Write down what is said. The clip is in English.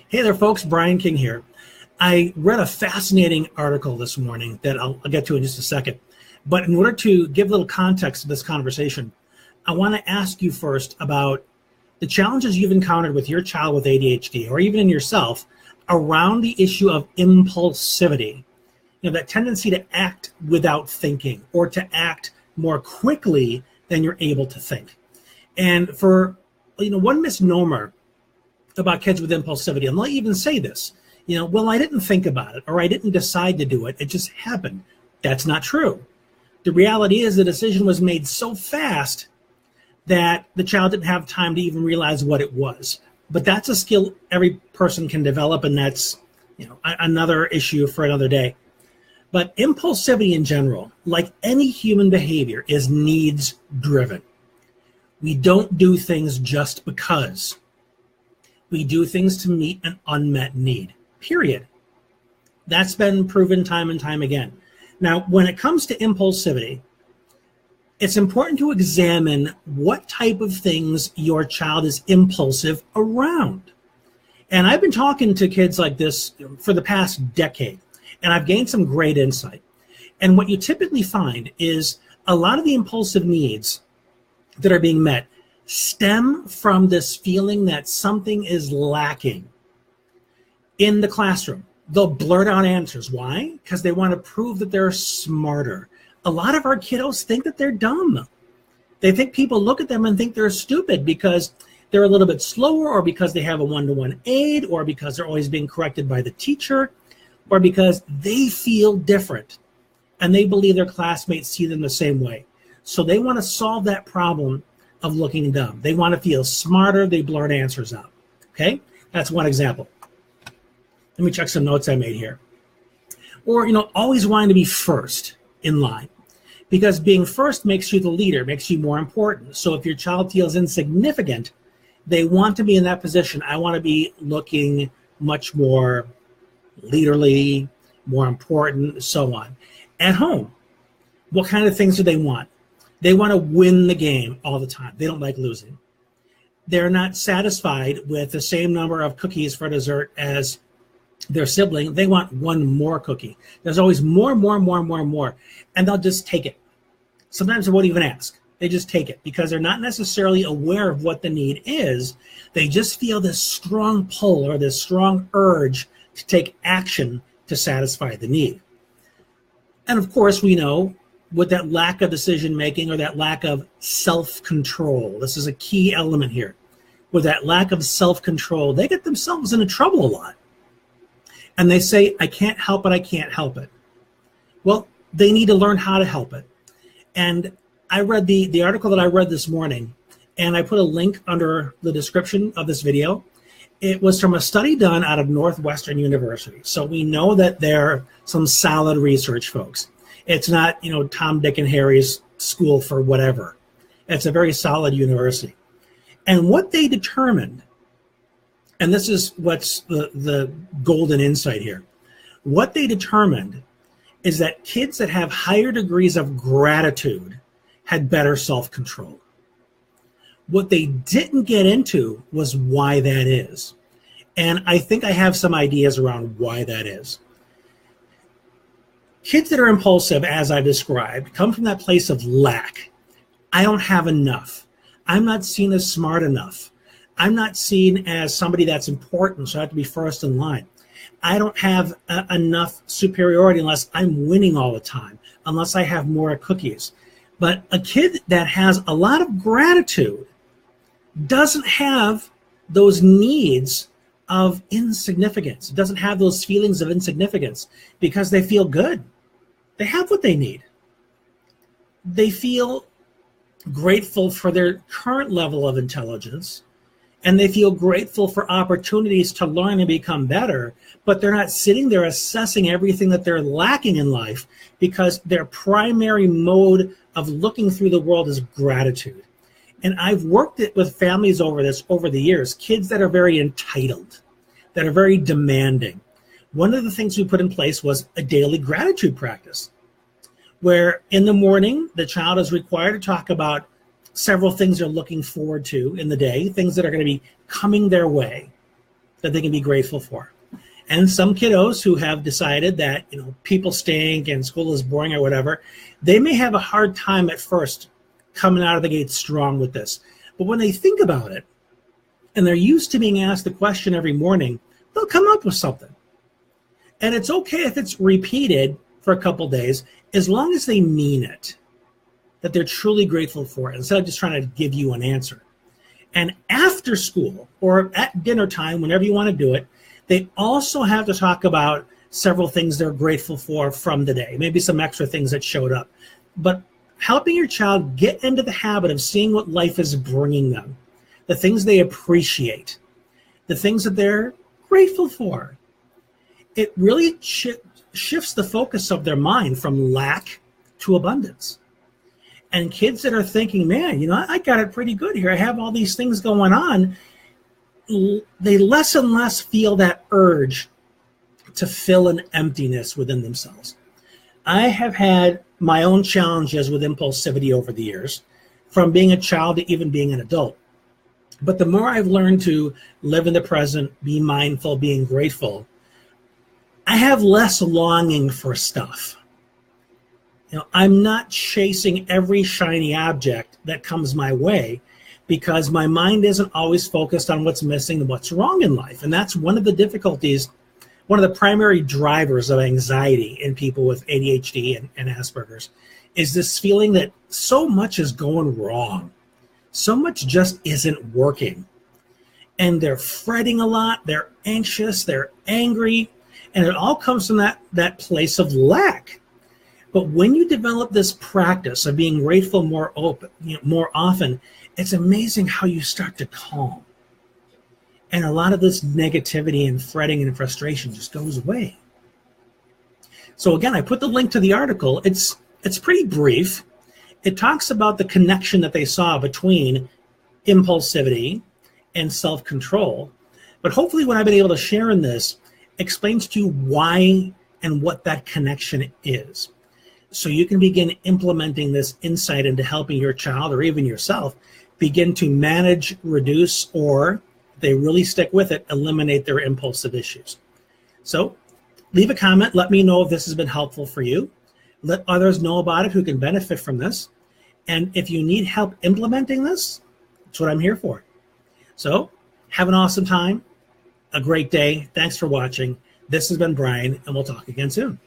Hey there, folks. Brian King here. I read a fascinating article this morning that I'll get to in just a second. But in order to give a little context to this conversation, I want to ask you first about the challenges you've encountered with your child with ADHD, or even in yourself, around the issue of impulsivity. That tendency to act without thinking, or to act more quickly than you're able to think. And for one misnomer about kids with impulsivity, and they'll even say this, well, I didn't think about it, or I didn't decide to do it, it just happened. That's not true. The reality is the decision was made so fast that the child didn't have time to even realize what it was. But that's a skill every person can develop, and that's another issue for another day. But impulsivity in general, like any human behavior, is needs driven. We don't do things just because. We do things to meet an unmet need, period. That's been proven time and time again. Now, when it comes to impulsivity, it's important to examine what type of things your child is impulsive around. And I've been talking to kids like this for the past decade, and I've gained some great insight. And what you typically find is a lot of the impulsive needs that are being met stem from this feeling that something is lacking in the classroom. They'll blurt out answers. Why? Because they want to prove that they're smarter. A lot of our kiddos think that they're dumb. They think people look at them and think they're stupid because they're a little bit slower, or because they have a one-to-one aid, or because they're always being corrected by the teacher, or because they feel different and they believe their classmates see them the same way. So they want to solve that problem of looking dumb. They want to feel smarter. They blurt answers out. Okay? That's one example. Let me check some notes I made here. Or, always wanting to be first in line, because being first makes you the leader, makes you more important. So if your child feels insignificant, they want to be in that position. I want to be looking much more leaderly, more important, so on. At home, what kind of things do they want? They want to win the game all the time. They don't like losing. They're not satisfied with the same number of cookies for dessert as their sibling. They want one more cookie. There's always more. And they'll just take it. Sometimes they won't even ask. They just take it because they're not necessarily aware of what the need is. They just feel this strong pull or this strong urge to take action to satisfy the need. And of course, we know with that lack of decision making, or that lack of self-control, this is a key element here. With that lack of self-control, they get themselves into trouble a lot. And they say, I can't help it, I can't help it. Well, they need to learn how to help it. And I read the article that I read this morning, and I put a link under the description of this video. It was from a study done out of Northwestern University. So we know that they're some solid research folks. It's not, Tom, Dick, and Harry's school for whatever. It's a very solid university. And what they determined, and this is what's the golden insight here. What they determined is that kids that have higher degrees of gratitude had better self-control. What they didn't get into was why that is. And I think I have some ideas around why that is. Kids that are impulsive, as I described, come from that place of lack. I don't have enough. I'm not seen as smart enough. I'm not seen as somebody that's important, so I have to be first in line. I don't have enough superiority unless I'm winning all the time, unless I have more cookies. But a kid that has a lot of gratitude doesn't have those needs of insignificance. It doesn't have those feelings of insignificance because they feel good. They have what they need. They feel grateful for their current level of intelligence, and they feel grateful for opportunities to learn and become better, but they're not sitting there assessing everything that they're lacking in life because their primary mode of looking through the world is gratitude. And I've worked it with families over the years, kids that are very entitled, that are very demanding. One of the things we put in place was a daily gratitude practice, where in the morning, the child is required to talk about several things they're looking forward to in the day, things that are going to be coming their way. that they can be grateful for. And some kiddos who have decided that, people stink and school is boring or whatever, they may have a hard time at first coming out of the gate strong with this. But when they think about it and they're used to being asked the question every morning, they'll come up with something. And it's okay if it's repeated for a couple days, as long as they mean it, that they're truly grateful for it, instead of just trying to give you an answer. And after school or at dinner time, whenever you want to do it, they also have to talk about several things they're grateful for from the day, maybe some extra things that showed up. But helping your child get into the habit of seeing what life is bringing them, the things they appreciate, the things that they're grateful for, it really shifts the focus of their mind from lack to abundance. And kids that are thinking, man, I got it pretty good here, I have all these things going on, they less and less feel that urge to fill an emptiness within themselves. I have had my own challenges with impulsivity over the years, from being a child to even being an adult. But the more I've learned to live in the present, be mindful, being grateful, I have less longing for stuff. I'm not chasing every shiny object that comes my way, because my mind isn't always focused on what's missing and what's wrong in life. And that's one of the difficulties, one of the primary drivers of anxiety in people with ADHD and Asperger's, is this feeling that so much is going wrong. So much just isn't working. And they're fretting a lot, they're anxious, they're angry, and it all comes from that place of lack. But when you develop this practice of being grateful more often, it's amazing how you start to calm. And a lot of this negativity and fretting and frustration just goes away. So again, I put the link to the article. It's pretty brief. It talks about the connection that they saw between impulsivity and self-control. But hopefully what I've been able to share in this explains to you why and what that connection is. So you can begin implementing this insight into helping your child or even yourself begin to manage, reduce, or if they really stick with it, eliminate their impulsive issues. So leave a comment. Let me know if this has been helpful for you. Let others know about it who can benefit from this. And if you need help implementing this, that's what I'm here for. So have an awesome time, a great day. Thanks for watching. This has been Brian, and we'll talk again soon.